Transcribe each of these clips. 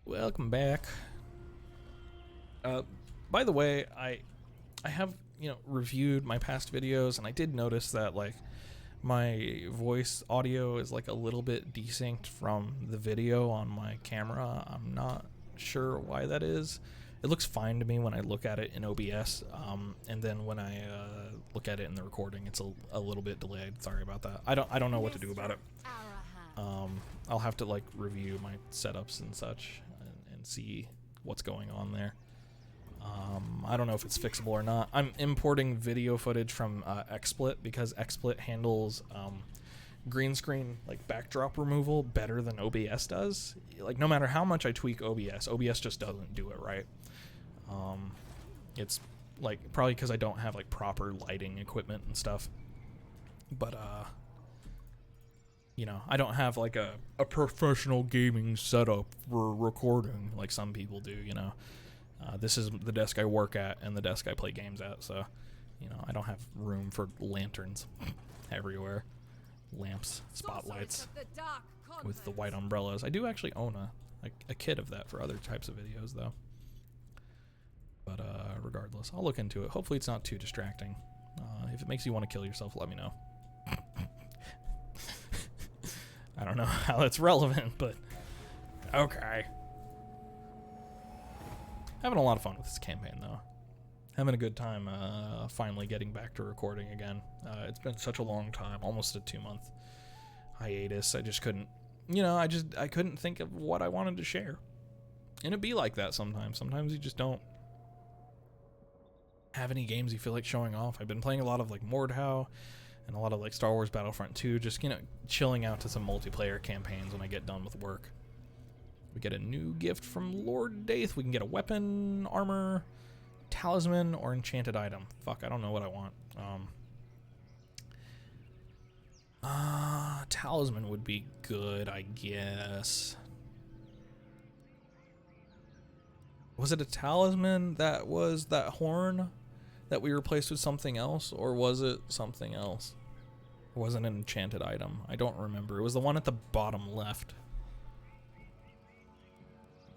Welcome back. By the way, I have, reviewed my past videos, and I did notice that, like, my voice audio is, like, a little bit desynced from the video on my camera. I'm not sure why that is. It looks fine to me when I look at it in OBS, and then when I look at it in the recording, it's a little bit delayed. Sorry about that. I don't know what to do about it. I'll have to, like, review my setups and such and see what's going on there. I don't know if it's fixable or not. I'm importing video footage from XSplit because XSplit handles green screen, like, backdrop removal better than OBS does. Like, no matter how much I tweak OBS just doesn't do it right. It's, like, probably because I don't have, like, proper lighting equipment and stuff. But, I don't have, like, a professional gaming setup for recording like some people do, This is the desk I work at and the desk I play games at, so, I don't have room for lanterns everywhere. Lamps, spotlights with the white umbrellas. I do actually own a kit of that for other types of videos, though. But, regardless, I'll look into it. Hopefully it's not too distracting. If it makes you want to kill yourself, let me know. I don't know how that's relevant, but okay. Having a lot of fun with this campaign, though. Having a good time finally getting back to recording again. It's been such a long time, almost a 2-month hiatus. I just couldn't, I couldn't think of what I wanted to share. And it'd be like that sometimes. Sometimes you just don't have any games you feel like showing off. I've been playing a lot of, like, Mordhau and a lot of, like, Star Wars Battlefront 2, just, chilling out to some multiplayer campaigns when I get done with work. We get a new gift from Lord Daith. We can get a weapon, armor, talisman, or enchanted item. Fuck, I don't know what I want. Talisman would be good, I guess. Was it a talisman that was that horn that we replaced with something else, or was it something else? It wasn't an enchanted item. I don't remember. It was the one at the bottom left.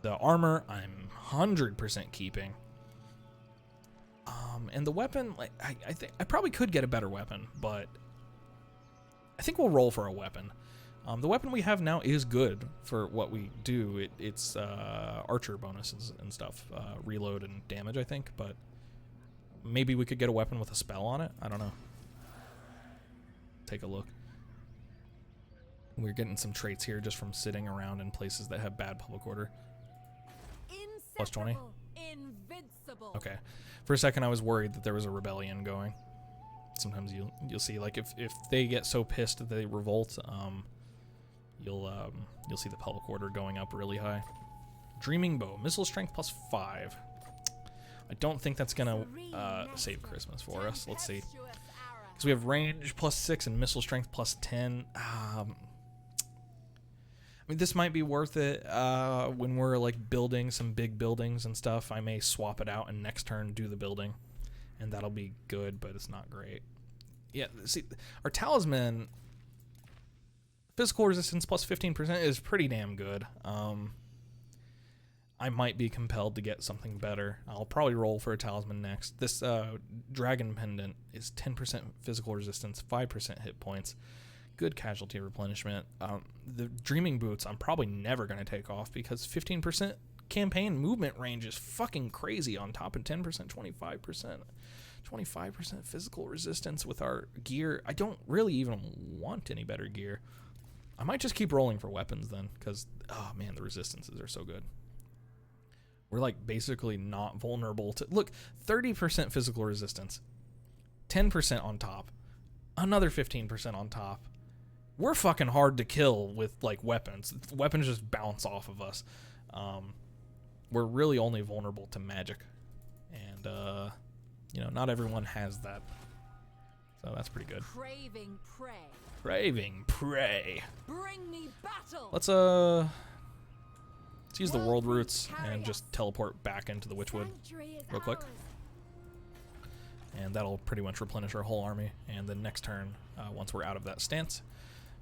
The armor, I'm 100% keeping. And the weapon, like, I think I probably could get a better weapon, but I think we'll roll for a weapon. The weapon we have now is good for what we do. It's archer bonuses and stuff, reload and damage, I think, but maybe we could get a weapon with a spell on it. I don't know. Take a look. We're getting some traits here just from sitting around in places that have bad public order. Plus 20? Invincible. Okay. For a second I was worried that there was a rebellion going. Sometimes you'll see, like, if they get so pissed that they revolt, you'll see the public order going up really high. Dreaming bow, missile strength plus 5. I don't think that's gonna save Christmas for us. Let's see. Because we have range plus 6 and missile strength plus 10. I mean, this might be worth it when we're, like, building some big buildings and stuff. I may swap it out and next turn do the building, and that'll be good, but it's not great. Yeah, see, our talisman, physical resistance plus 15% is pretty damn good. I might be compelled to get something better. I'll probably roll for a talisman next. This dragon pendant is 10% physical resistance, 5% hit points. Good casualty replenishment. The dreaming boots I'm probably never going to take off because 15% campaign movement range is fucking crazy on top of 10%, 25% physical resistance with our gear. I don't really even want any better gear. I might just keep rolling for weapons then because, oh man, the resistances are so good. We're, like, basically not vulnerable to... Look, 30% physical resistance, 10% on top, another 15% on top. We're fucking hard to kill with, like, weapons. Weapons just bounce off of us. We're really only vulnerable to magic. And, not everyone has that. So that's pretty good. Craving prey. Craving prey. Bring me battle. Let's use the world roots and just teleport back into the Witchwood real quick. And that'll pretty much replenish our whole army. And then next turn, once we're out of that stance,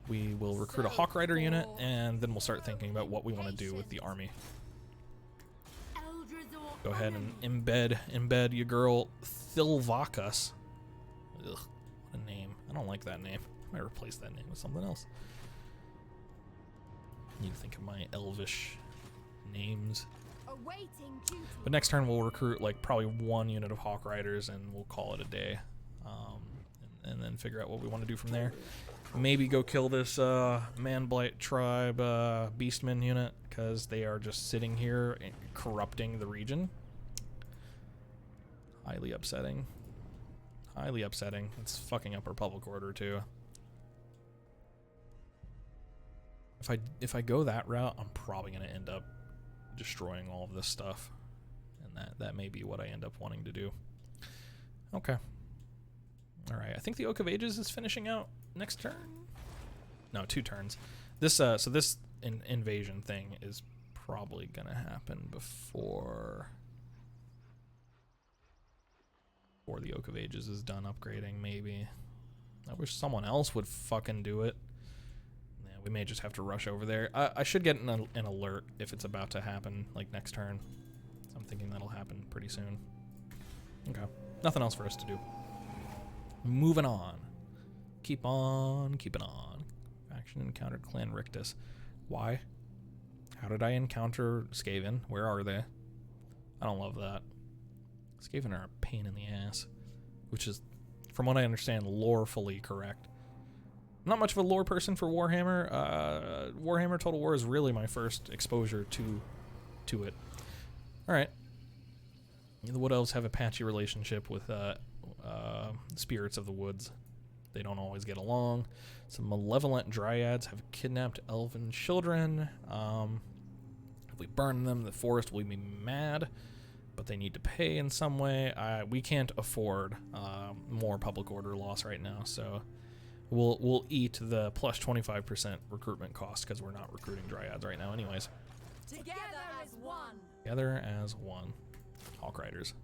we will recruit a Hawk Rider unit, and then we'll start thinking about what we want to do with the army. Go ahead and embed your girl Thilvakas. Ugh, what a name. I don't like that name. I might replace that name with something else. You think of my elvish names. But next turn we'll recruit like probably 1 unit of Hawk Riders and we'll call it a day. And then figure out what we want to do from there. Maybe go kill this Man-Blight tribe Beastmen unit because they are just sitting here and corrupting the region. Highly upsetting. Highly upsetting. It's fucking up our public order too. If I go that route, I'm probably gonna end up destroying all of this stuff, and that may be what I end up wanting to do. Okay. All right. I think the Oak of Ages is finishing out next turn. No, 2 turns. This so this invasion thing is probably gonna happen before the Oak of Ages is done upgrading. Maybe. I wish someone else would fucking do it. We may just have to rush over there. I should get an alert if it's about to happen, like next turn. I'm thinking that'll happen pretty soon. Okay. Nothing else for us to do. Moving on. Keep on keeping on. Faction encountered Clan Rictus. Why? How did I encounter Skaven? Where are they? I don't love that. Skaven are a pain in the ass. Which is, from what I understand, lorefully correct. Not much of a lore person for Warhammer. Warhammer Total War is really my first exposure to it. Alright. The Wood Elves have a patchy relationship with spirits of the woods. They don't always get along. Some malevolent dryads have kidnapped elven children. If we burn them, the forest will be mad, but they need to pay in some way. We can't afford more public order loss right now, so we'll eat the plus 25% recruitment cost because we're not recruiting dryads right now anyways. Together as one. Together as one. Hawk Riders.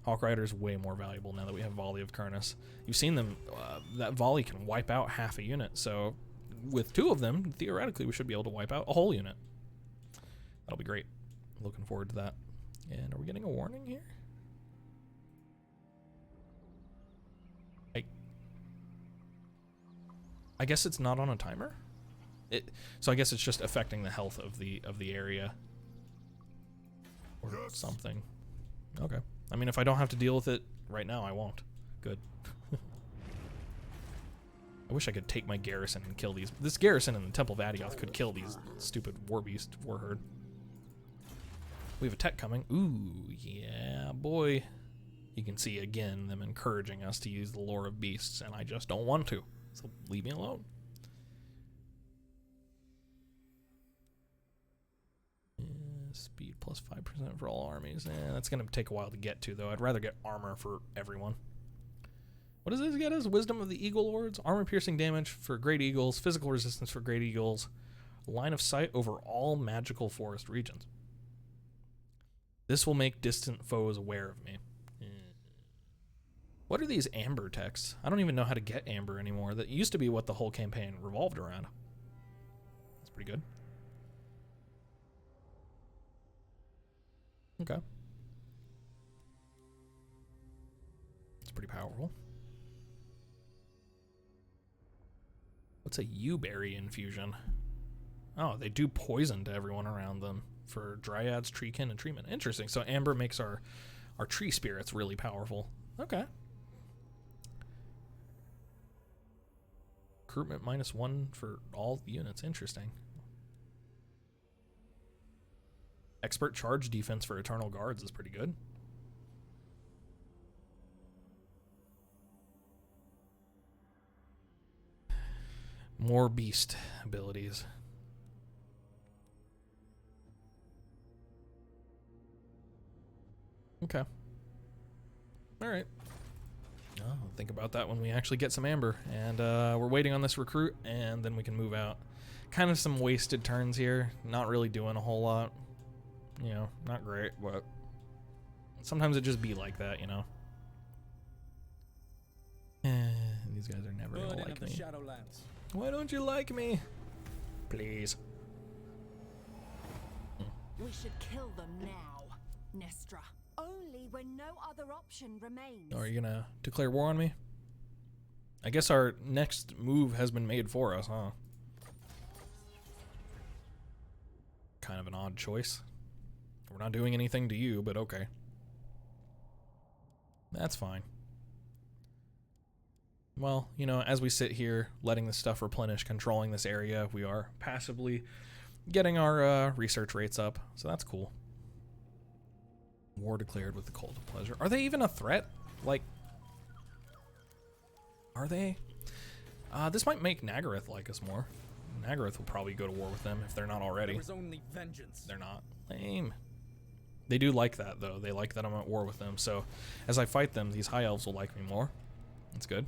Hawk Rider's way more valuable now that we have Volley of Karnas. You've seen them, that Volley can wipe out half a unit, so with 2 of them, theoretically we should be able to wipe out a whole unit. That'll be great. Looking forward to that. And are we getting a warning here? I guess it's not on a timer. So I guess it's just affecting the health of the area or something. Okay. I mean, if I don't have to deal with it right now, I won't. Good. I wish I could take my garrison and kill these. This garrison in the Temple of Adioth could kill these stupid war herd. We have a tech coming. Ooh, yeah, boy. You can see again them encouraging us to use the lore of beasts, and I just don't want to. So leave me alone. Yeah, speed plus 5% for all armies. That's going to take a while to get to, though. I'd rather get armor for everyone. What does this get us? Wisdom of the Eagle Lords. Armor piercing damage for great eagles. Physical resistance for great eagles. Line of sight over all magical forest regions. This will make distant foes aware of me. What are these amber texts? I don't even know how to get amber anymore. That used to be what the whole campaign revolved around. That's pretty good. Okay. It's pretty powerful. What's a Yewberry infusion? Oh, they do poison to everyone around them for dryads, treekin, and treemen. Interesting. So amber makes our tree spirits really powerful. Okay. Recruitment -1 for all units. Interesting. Expert charge defense for Eternal Guards is pretty good. More beast abilities. Okay. Alright. I'll think about that when we actually get some amber. And we're waiting on this recruit, and then we can move out. Kind of some wasted turns here. Not really doing a whole lot. You know, not great, but sometimes it just be like that, you know. These guys are never gonna like me. Why don't you like me? Please. We should kill them now. Nestra. Only when no other option remains. Are you gonna declare war on me? I guess our next move has been made for us, huh? Kind of an odd choice. We're not doing anything to you, but okay. That's fine. Well, you know, as we sit here, letting the stuff replenish, controlling this area, we are passively getting our research rates up, so that's cool. War declared with the Cult of Pleasure. Are they even a threat? Like, are they? This might make Nagaroth like us more. Nagaroth will probably go to war with them if they're not already. There was only vengeance. They're not. Lame. They do like that, though. They like that I'm at war with them, so as I fight them, these high elves will like me more. That's good.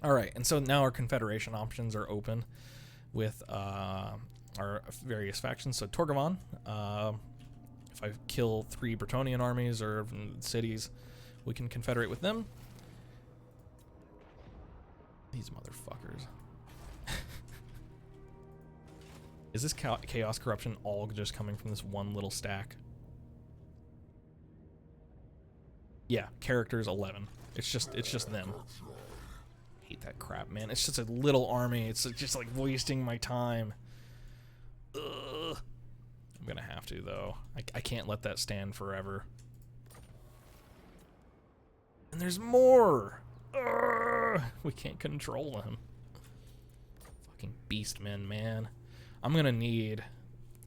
Alright, and so now our Confederation options are open with our various factions. So Torgavan, if I kill 3 Bretonnian armies or cities, we can confederate with them. These motherfuckers. Is this chaos corruption all just coming from this one little stack? Yeah, characters 11. It's just them. I hate that crap, man. It's just a little army. It's just like wasting my time. Ugh. I'm gonna have to, though. I can't let that stand forever. And there's more! Ugh. We can't control them. Fucking beastmen, man. I'm gonna need...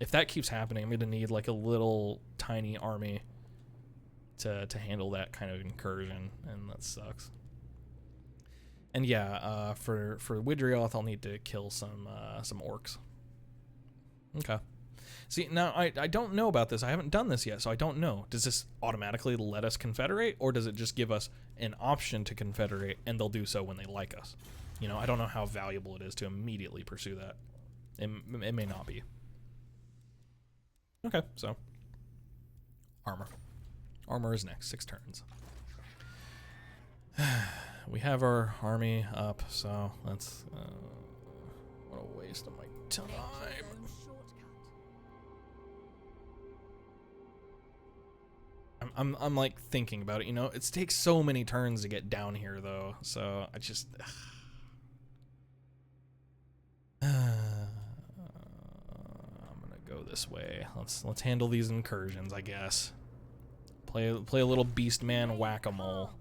If that keeps happening, I'm gonna need like a little tiny army to handle that kind of incursion, and that sucks. And yeah, for Widrioth, I'll need to kill some orcs. Okay. See, now I don't know about this. I haven't done this yet, so I don't know. Does this automatically let us confederate, or does it just give us an option to confederate, and they'll do so when they like us? You know, I don't know how valuable it is to immediately pursue that. It may not be. Okay, so armor. Armor is next, 6 turns. We have our army up, so that's what a waste of my time. I'm like thinking about it, you know. It takes so many turns to get down here, though. So I just I'm gonna go this way. Let's handle these incursions, I guess. Play a little beast man whack-a-mole.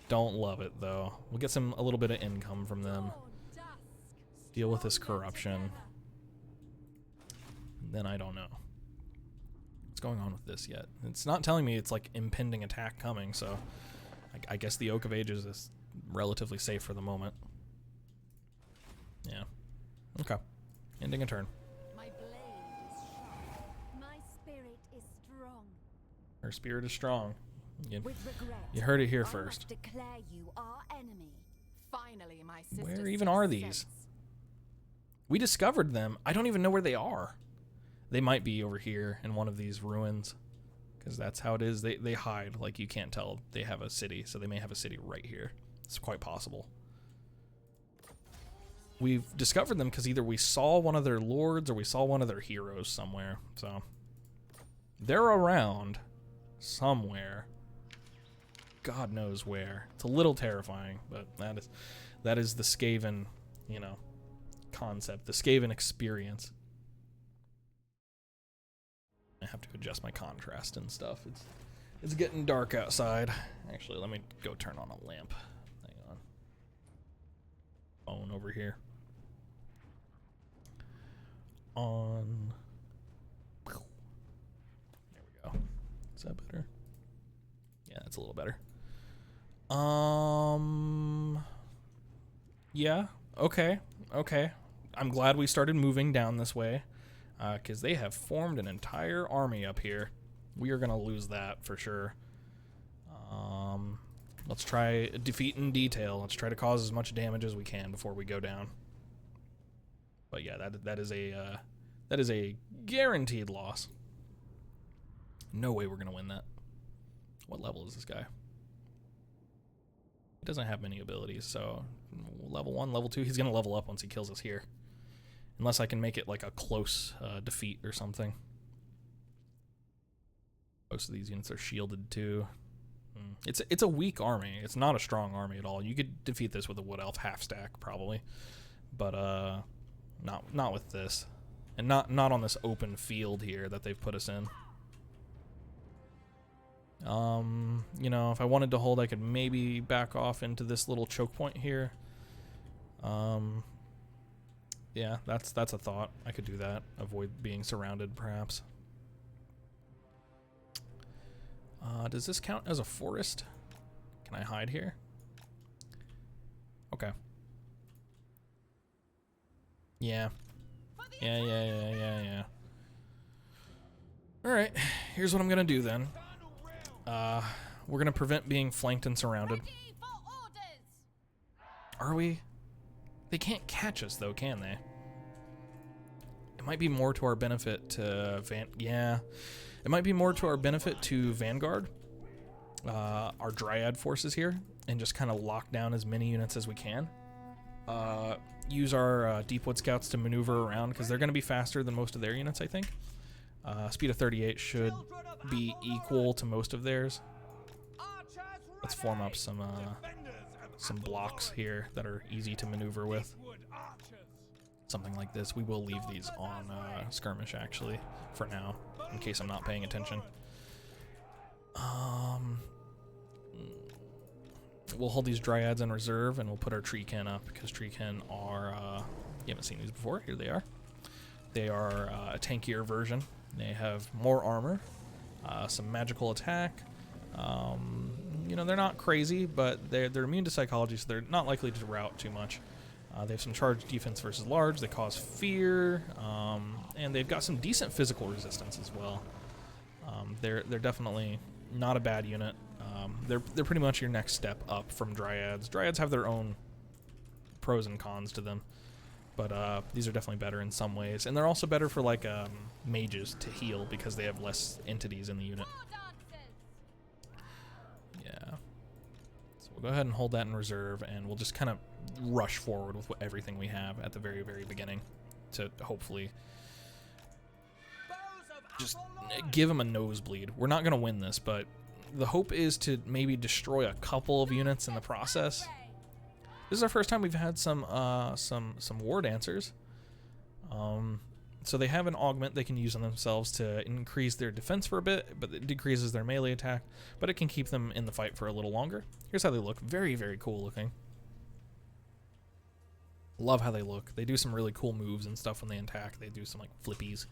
Don't love it, though. We'll get a little bit of income from them. Deal with this corruption. Then I don't know what's going on with this yet. It's not telling me it's like impending attack coming, so I guess the Oak of Ages is relatively safe for the moment. Yeah. Okay. Ending a turn. My blade is sharp. My spirit is strong. Her spirit is strong. With regret, You heard it here I must first. declare you our enemy. Finally, my sister. Where even are these? We discovered them. I don't even know where they are. They might be over here in one of these ruins, because that's how it is. They hide. Like, you can't tell they have a city, so they may have a city right here. It's quite possible. We've discovered them because either we saw one of their lords or we saw one of their heroes somewhere. So they're around somewhere. God knows where. It's a little terrifying, but that is the Skaven, you know, concept, the Skaven experience. I have to adjust my contrast and stuff. It's getting dark outside. Actually, let me go turn on a lamp. Hang on. Phone over here. On. There we go. Is that better? Yeah, that's a little better. Yeah. Okay. I'm glad we started moving down this way, because they have formed an entire army up here. We are gonna lose that for sure. Let's try defeat in detail. Let's try to cause as much damage as we can before we go down. But yeah, that is a guaranteed loss. No way we're gonna win that. What level is this guy? He doesn't have many abilities, so level 1, level 2, he's gonna level up once he kills us here. Unless I can make it like a close defeat or something. Most of these units are shielded too. It's a weak army. It's not a strong army at all. You could defeat this with a wood elf half stack probably, but not with this, and not on this open field here that they've put us in. You know, if I wanted to hold, I could maybe back off into this little choke point here. Yeah, that's a thought. I could do that. Avoid being surrounded, perhaps. Does this count as a forest? Can I hide here? Okay. Yeah. Yeah. Alright, here's what I'm gonna do then. We're gonna prevent being flanked and surrounded. Are we? They can't catch us though, can they? It might be more to our benefit to it might be more to our benefit to vanguard our dryad forces here and just kind of lock down as many units as we can. Use our Deepwood scouts to maneuver around because they're going to be faster than most of their units, I think. Speed of 38 should be equal to most of theirs. Let's form up some blocks here that are easy to maneuver with. Something like this. We will leave these on skirmish actually for now, in case I'm not paying attention. We'll hold these dryads in reserve, and we'll put our treekin up because treekin are you haven't seen these before. Here they are. They are a tankier version. They have more armor, some magical attack. You know, they're not crazy, but they're immune to psychology, so they're not likely to rout too much. They have some charged defense versus large. They cause fear, and they've got some decent physical resistance as well. They're definitely not a bad unit. They're pretty much your next step up from dryads. Dryads have their own pros and cons to them, but these are definitely better in some ways, and they're also better for like mages to heal because they have less entities in the unit. Yeah. So we'll go ahead and hold that in reserve, and we'll just kind of rush forward with everything we have at the very, very beginning to hopefully just give them a nosebleed. We're not going to win this, but the hope is to maybe destroy a couple of units in the process. This is our first time we've had some war dancers. So they have an augment they can use on themselves to increase their defense for a bit, but it decreases their melee attack, but it can keep them in the fight for a little longer. Here's how they look. Very, very cool looking. Love how they look. They do some really cool moves and stuff when they attack. They do some like flippies.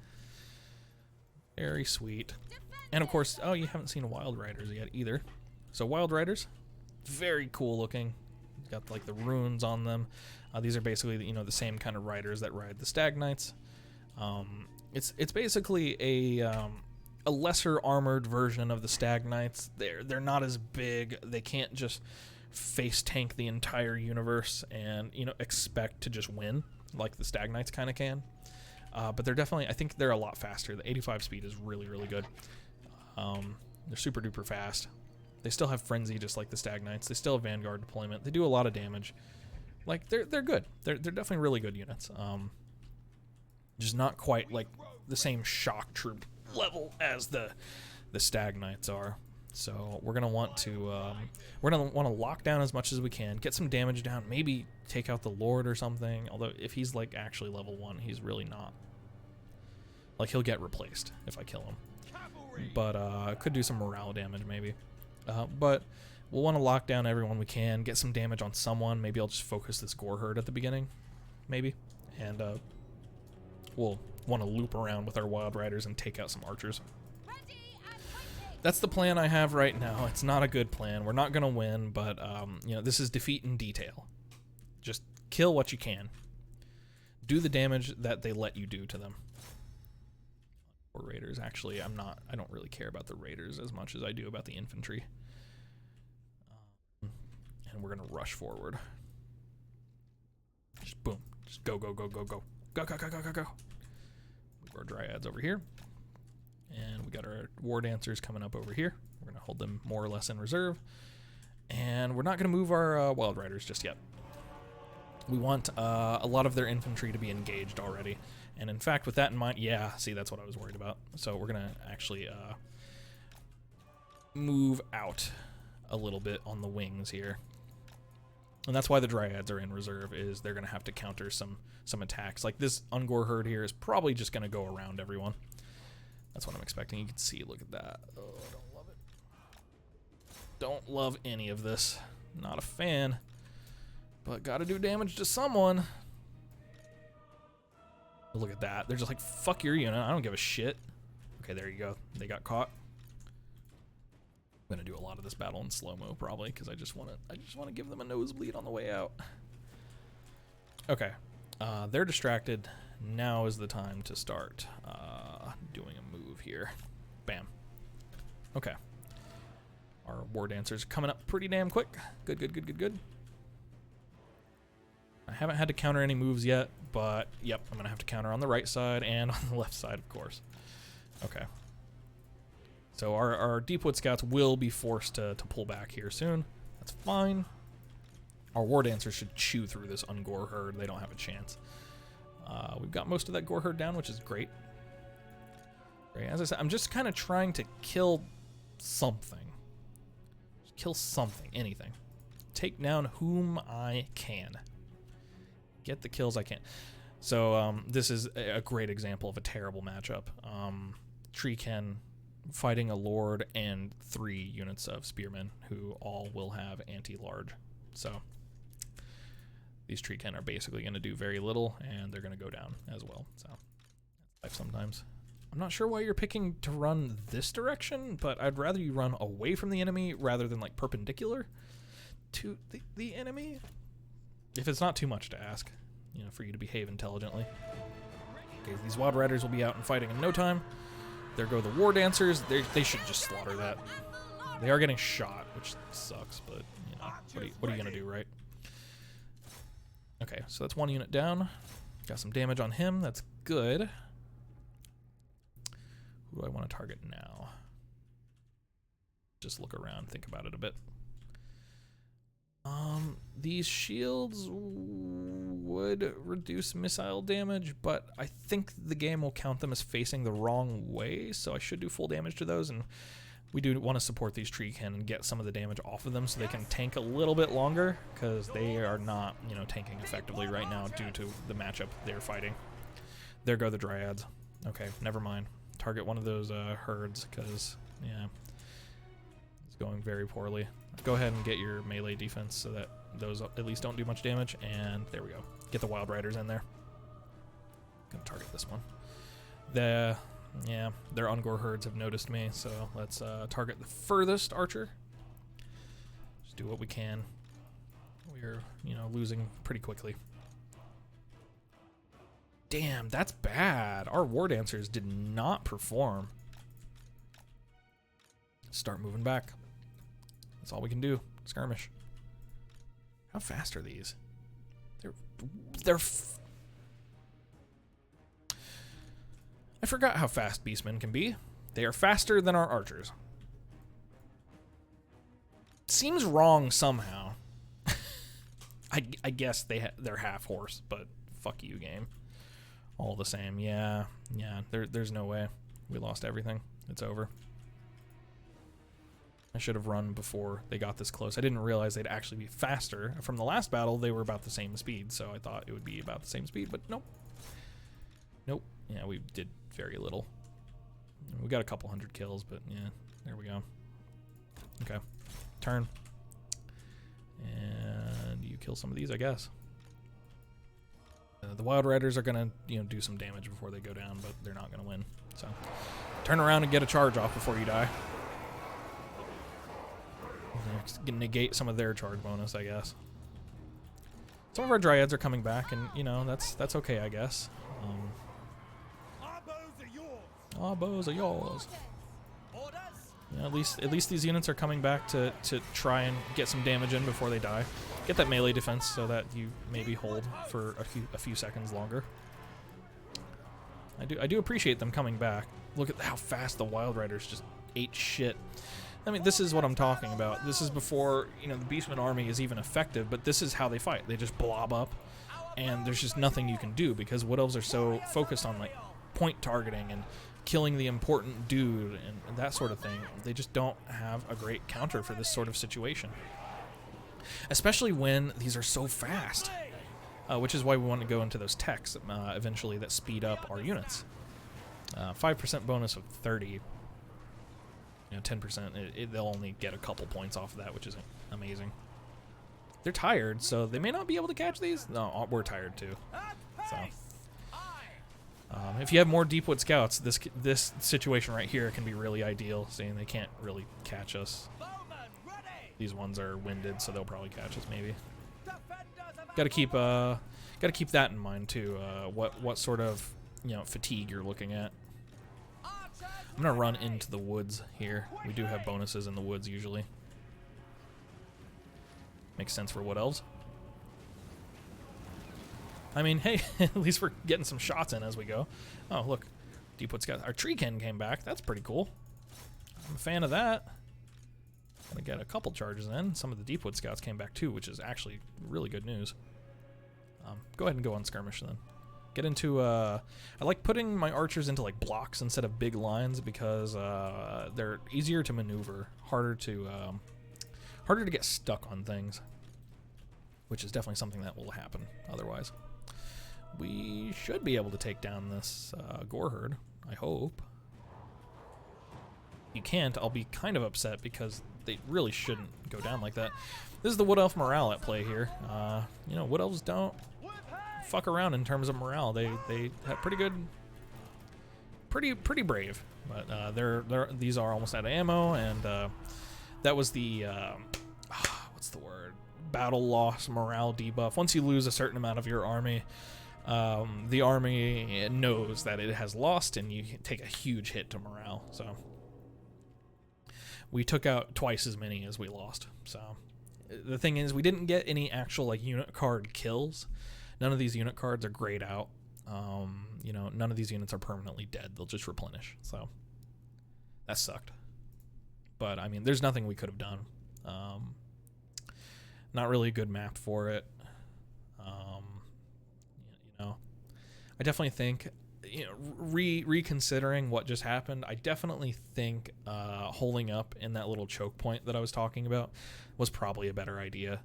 Very sweet. And of course, oh, you haven't seen Wild Riders yet either. So Wild Riders, very cool looking. Got like the runes on them. These are basically, you know, the same kind of riders that ride the Stag Knights. It's basically a lesser armored version of the Stag Knights. They're not as big. They can't just face tank the entire universe and, you know, expect to just win like the Stag Knights kind of can. But they're definitely, I think they're a lot faster. The 85 speed is really, really good. They're super duper fast. They still have frenzy just like the Stag Knights. They still have Vanguard deployment. They do a lot of damage. Like they're good. They're definitely really good units. Just not quite like the same shock troop level as the Stag Knights are. So we're gonna want to lock down as much as we can, get some damage down, maybe take out the Lord or something. Although if he's like actually level 1, he's really not. Like he'll get replaced if I kill him. But could do some morale damage maybe. But we'll want to lock down everyone we can, get some damage on someone. Maybe I'll just focus this Gore Herd at the beginning, maybe, and we'll want to loop around with our Wild Riders and take out some archers. That's the plan I have right now. It's not a good plan. We're not going to win, but you know, this is defeat in detail. Just kill what you can. Do the damage that they let you do to them. Or raiders, actually, I don't really care about the raiders as much as I do about the infantry. And we're going to rush forward. Just boom. Just go, go, go, go, go. Go, go, go, go, go, go. Move our dryads over here. And we got our war dancers coming up over here. We're going to hold them more or less in reserve. And we're not going to move our Wild Riders just yet. We want a lot of their infantry to be engaged already. And in fact, with that in mind, yeah, see, that's what I was worried about. So we're going to actually move out a little bit on the wings here. And that's why the Dryads are in reserve, is they're going to have to counter some attacks. Like this Ungor herd here is probably just going to go around everyone. That's what I'm expecting. You can see, look at that. Oh, I don't love it. Don't love any of this. Not a fan. But got to do damage to someone. Look at that. They're just like, fuck your unit. I don't give a shit. Okay, there you go. They got caught. I'm gonna do a lot of this battle in slow-mo probably, because I just want to give them a nosebleed on the way out. Okay, they're distracted. Now is the time to start doing a move here. Bam. Okay. Our war dancers coming up pretty damn quick. Good, good, good, good, good. I haven't had to counter any moves yet, but yep, I'm gonna have to counter on the right side and on the left side, of course. Okay. So our Deepwood Scouts will be forced to pull back here soon. That's fine. Our War Dancers should chew through this Ungor herd. They don't have a chance. We've got most of that Gore herd down, which is great. As I said, I'm just kind of trying to kill something. Just kill something, anything. Take down whom I can. Get the kills I can. So this is a great example of a terrible matchup. Treekin fighting a Lord and 3 units of Spearmen who all will have anti-large. So these Treekin are basically going to do very little, and they're going to go down as well. So life sometimes. I'm not sure why you're picking to run this direction, but I'd rather you run away from the enemy rather than like perpendicular to the enemy. If it's not too much to ask, you know, for you to behave intelligently. Okay, these Wild Riders will be out and fighting in no time. There go the War Dancers. They should just slaughter that. They are getting shot, which sucks, but you know, what are you gonna do, right? Okay, so that's 1 unit down. Got some damage on him. That's good. Who do I want to target now? Just look around, think about it a bit. These shields would reduce missile damage, but I think the game will count them as facing the wrong way, so I should do full damage to those, and we do want to support these Treekin and get some of the damage off of them so they can tank a little bit longer, because they are not, you know, tanking effectively right now due to the matchup they're fighting. There go the Dryads. Okay, never mind. Target one of those herds, because, yeah, it's going very poorly. Go ahead and get your melee defense so that those at least don't do much damage, and there we go. Get the Wild Riders in there. Gonna target this one. Their Ungor herds have noticed me, so let's target the furthest archer. Just do what we can. We're, you know, losing pretty quickly. Damn, that's bad. Our War Dancers did not perform. Start moving back. That's all we can do. Skirmish. How fast are these? I forgot how fast beastmen can be. They are faster than our archers. Seems wrong somehow. I guess they're half horse, but fuck you, game. All the same. Yeah. There's no way. We lost everything. It's over. I should have run before they got this close. I didn't realize they'd actually be faster. From the last battle, they were about the same speed, so I thought it would be about the same speed, but nope. Nope. Yeah, we did very little. We got a couple hundred kills, but yeah, there we go. Okay. Turn. And you kill some of these, I guess. The Wild Riders are going to, you know, do some damage before they go down, but they're not going to win. So turn around and get a charge off before you die. Negate some of their charge bonus, I guess. Some of our Dryads are coming back, and you know that's okay, I guess. Our bows are yours. Our bows are yours. Yeah, at least these units are coming back to try and get some damage in before they die. Get that melee defense so that you maybe hold for a few seconds longer. I do appreciate them coming back. Look at how fast the Wild Riders just ate shit. I mean, this is what I'm talking about. This is before, you know, the Beastman army is even effective, but this is how they fight. They just blob up, and there's just nothing you can do because Wood Elves are so focused on, like, point targeting and killing the important dude and that sort of thing. They just don't have a great counter for this sort of situation. Especially when these are so fast. Which is why we want to go into those techs eventually that speed up our units. 5% bonus of 30. 10%, they'll only get a couple points off of that, which isn't amazing. They're tired, so they may not be able to catch these. No, we're tired too. So, if you have more Deepwood Scouts, this situation right here can be really ideal, seeing they can't really catch us. These ones are winded, so they'll probably catch us maybe. Got to keep that in mind too. What sort of fatigue you're looking at. I'm gonna run into the woods here. We do have bonuses in the woods usually. Makes sense for Wood Elves. I mean, hey, at least we're getting some shots in as we go. Oh, look. Deepwood Scouts. Our Treekin came back. That's pretty cool. I'm a fan of that. Gonna get a couple charges in. Some of the Deepwood Scouts came back too, which is actually really good news. Go ahead and go on skirmish then. Get into, I like putting my archers into like blocks instead of big lines because they're easier to maneuver, harder to get stuck on things, which is definitely something that will happen otherwise. We should be able to take down this gore herd, I hope. If you can't, I'll be kind of upset because they really shouldn't go down like that. This is the Wood Elf morale at play here. Wood Elves don't fuck around in terms of morale. They have pretty good, pretty brave. But these are almost out of ammo, and that was the what's the word? Battle loss morale debuff. Once you lose a certain amount of your army, the army knows that it has lost, and you take a huge hit to morale. So we took out twice as many as we lost. So the thing is, we didn't get any actual like unit card kills. None of these unit cards are grayed out. None of these units are permanently dead. They'll just replenish. So that sucked. But I mean, there's nothing we could have done. Not really a good map for it. I definitely think, reconsidering what just happened, I definitely think holding up in that little choke point that I was talking about was probably a better idea.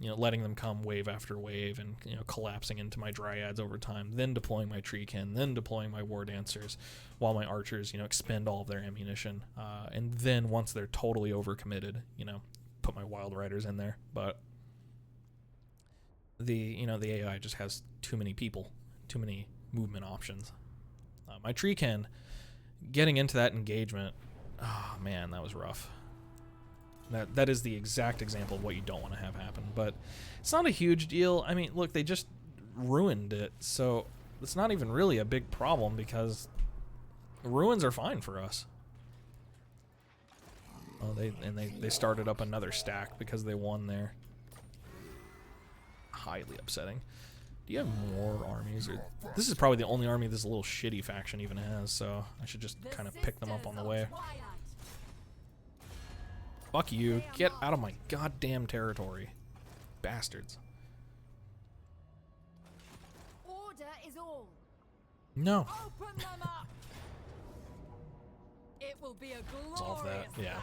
Letting them come wave after wave and, collapsing into my dryads over time, then deploying my treekin, then deploying my war dancers while my archers, expend all of their ammunition. And then once they're totally overcommitted, put my wild riders in there. But the AI just has too many people, too many movement options. My treekin, getting into that engagement, oh man, that was rough. That is the exact example of what you don't want to have happen, but it's not a huge deal. I mean, look, they just ruined it, so it's not even really a big problem because ruins are fine for us. Oh, they started up another stack because they won there. Highly upsetting. Do you have more armies? Or this is probably the only army this little shitty faction even has, so I should just kind of pick them up on the way. Fuck you. Get out of my goddamn territory. Bastards. Order is all. No. Open them up. It will be a glorious Solve that. Yeah.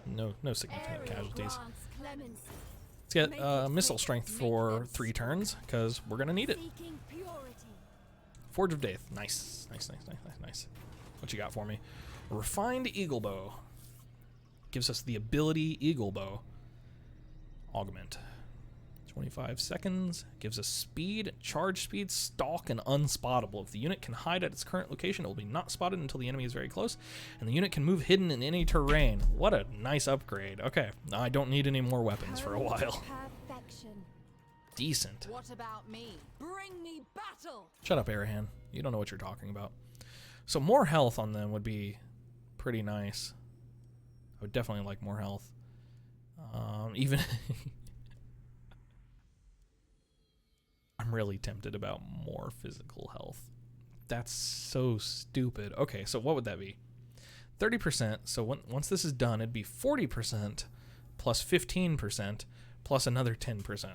No significant Ariel casualties. grants clemency, Let's get missile strength for 3 turns, because we're going to need it. seeking purity. Forge of Death. Nice. What you got for me? A refined Eagle Bow. Gives us the ability Eagle Bow. Augment. 25 seconds. Gives us speed, charge speed, stalk, and unspottable. If the unit can hide at its current location, it will be not spotted until the enemy is very close. And the unit can move hidden in any terrain. What a nice upgrade. Okay, I don't need any more weapons for a while. Perfection. Decent. What about me? Bring me battle. Shut up, Arahan. You don't know what you're talking about. So more health on them would be pretty nice. I would definitely like more health. Even... I'm really tempted about more physical health. That's so stupid. Okay, so what would that be? 30%. So once this is done, it'd be 40% plus 15% plus another 10%.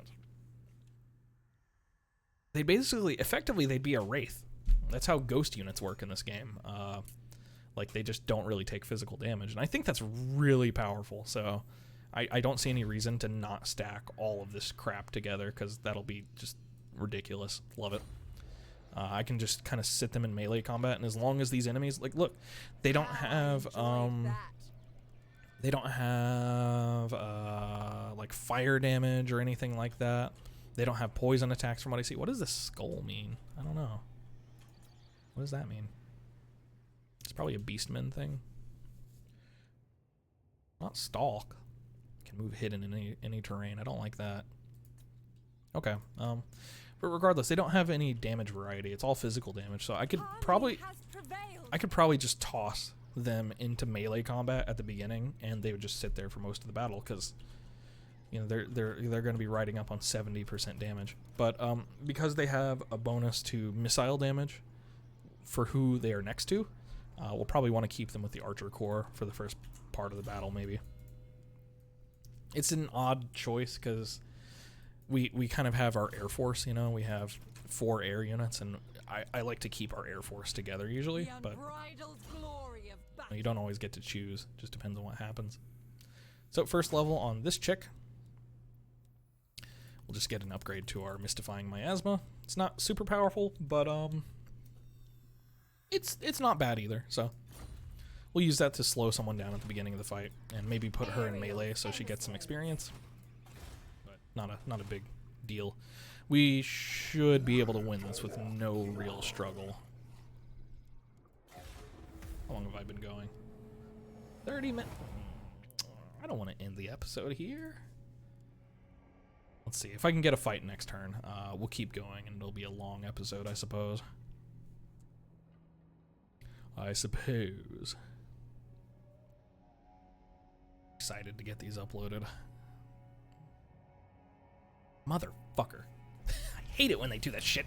They basically, effectively, they'd be a wraith. That's how ghost units work in this game. Like, they just don't really take physical damage, and I think that's really powerful. So I don't see any reason to not stack all of this crap together, because that'll be just ridiculous. Love it. I can just kind of sit them in melee combat, and as long as these enemies, like, look, they don't have like fire damage or anything like that. They don't have poison attacks from what I see. What does this skull mean? I don't know. What does that mean? It's probably a beastman thing. Not stalk. Can move hidden in any terrain. I don't like that. Okay. But regardless, they don't have any damage variety. It's all physical damage. So I could probably just toss them into melee combat at the beginning, and they would just sit there for most of the battle, because you know they're going to be riding up on 70% damage. But because they have a bonus to missile damage for who they are next to, we'll probably want to keep them with the archer core for the first part of the battle. Maybe it's an odd choice because we kind of have our air force. You know, we have 4 air units, and I like to keep our air force together usually, but you don't always get to choose. Just depends on what happens. So first level on this chick, we'll just get an upgrade to our mystifying miasma. It's not super powerful, but it's not bad either. So we'll use that to slow someone down at the beginning of the fight, and maybe put her in melee so she gets some experience. But not a big deal. We should be able to win this with no real struggle. How long have I been going? 30 minutes. I don't want to end the episode here. Let's see. If I can get a fight next turn, we'll keep going, and it'll be a long episode, I suppose. Excited to get these uploaded. Motherfucker. I hate it when they do that shit.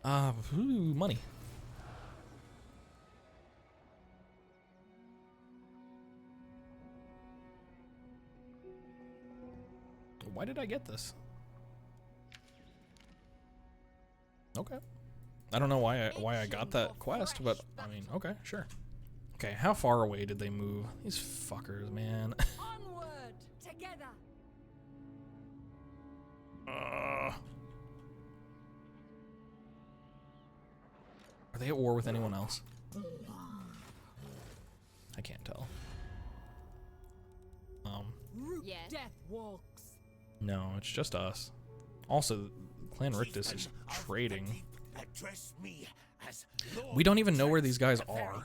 Money. Why did I get this? Okay. I don't know why I got that quest, but I mean, okay, sure. Okay, how far away did they move? These fuckers, man. Onward together. Are they at war with anyone else? I can't tell. Yes. Death walks. No, it's just us. Also, Clan Rictus is trading. We don't even know where these guys are,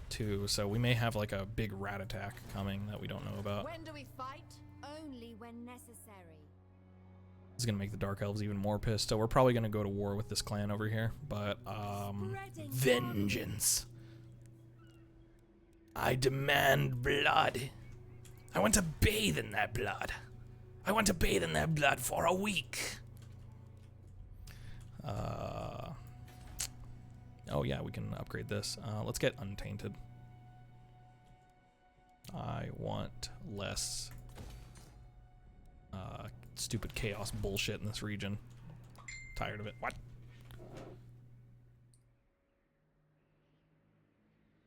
too, so we may have like a big rat attack coming that we don't know about. When do we fight? Only when necessary. This is gonna make the Dark Elves even more pissed, so we're probably gonna go to war with this clan over here, but, vengeance. I demand blood. I want to bathe in that blood. I want to bathe in that blood for a week. Oh yeah, we can upgrade this. Let's get Untainted. I want less stupid chaos bullshit in this region. Tired of it. What?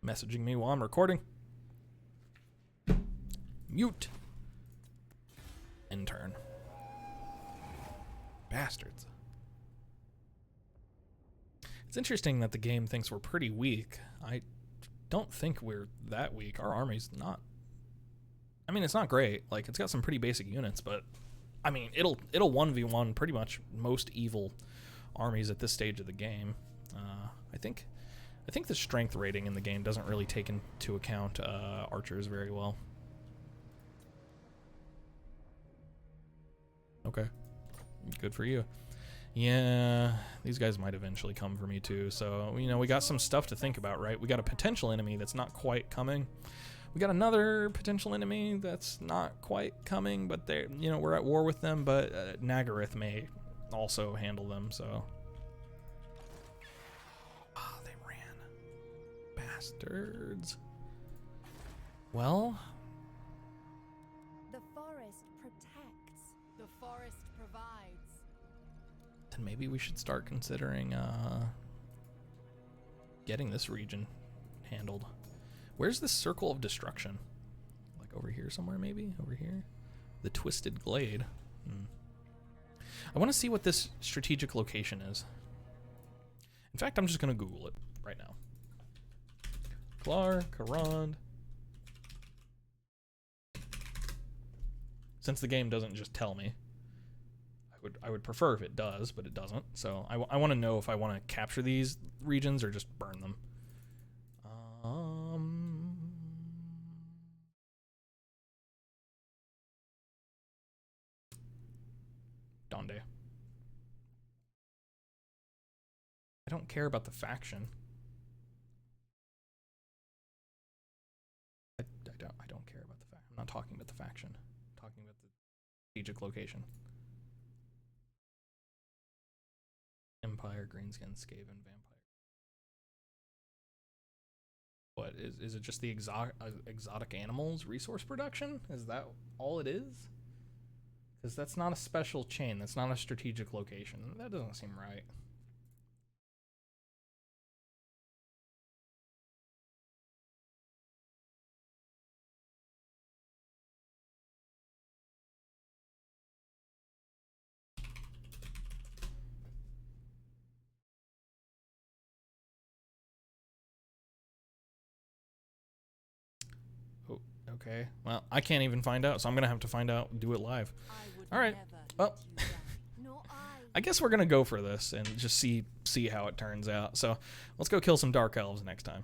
Messaging me while I'm recording. Mute. Intern. Bastards. It's interesting that the game thinks we're pretty weak. I don't think we're that weak. Our army's not... I mean, it's not great. Like, it's got some pretty basic units, but... I mean, it'll 1v1 pretty much most evil armies at this stage of the game. I think the strength rating in the game doesn't really take into account archers very well. Okay. Good for you. Yeah, these guys might eventually come for me too, so, you know, we got some stuff to think about, right? We got a potential enemy that's not quite coming. We got another potential enemy that's not quite coming, but they're, you know, we're at war with them, but Nagaryth may also handle them, so. Oh, they ran. Bastards. Well. The forest protects. The forest provides. The then maybe we should start considering getting this region handled. Where's the Circle of Destruction? Like over here somewhere, maybe? Over here? The Twisted Glade. I want to see what this strategic location is. In fact, I'm just going to Google it right now. Klar, Karand. Since the game doesn't just tell me. I would prefer if it does, but it doesn't. So I want to know if I want to capture these regions or just burn them. Donde. I don't care about the faction. I don't care about the faction. I'm not talking about the faction. I'm talking about the strategic location. Empire, Greenskin, Skaven, Vampire. What is it? Just the exotic animals resource production? Is that all it is? Because that's not a special chain. That's not a strategic location. That doesn't seem right. Okay, well, I can't even find out, so I'm gonna have to find out and do it live. All right, well, I guess we're gonna go for this and just see how it turns out. So let's go kill some dark elves next time.